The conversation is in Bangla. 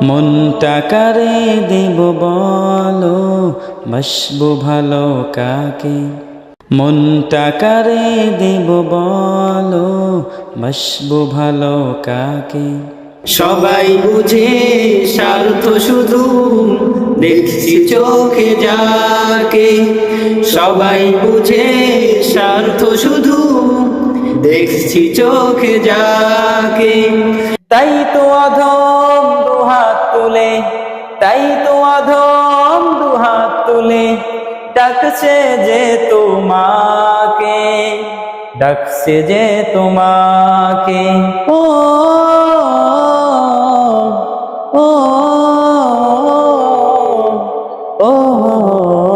মনটা কারে দেব বলো, বাসবো ভালো কাকে। মনটা কারে দেব বলো, বাসবো ভালো কাকে। সবাই বুঝে স্বার্থ শুধু, দেখছি চোখে যাকে। সবাই বুঝে স্বার্থ শুধু, দেখছি চোখে যাকে। তাই তো অধম দুহাত তুলে, তাই তো অধম দুহাত তুলে ডাকছে যে তোমাকে, ডাকছে যে তোমাকে। ও ও ও ও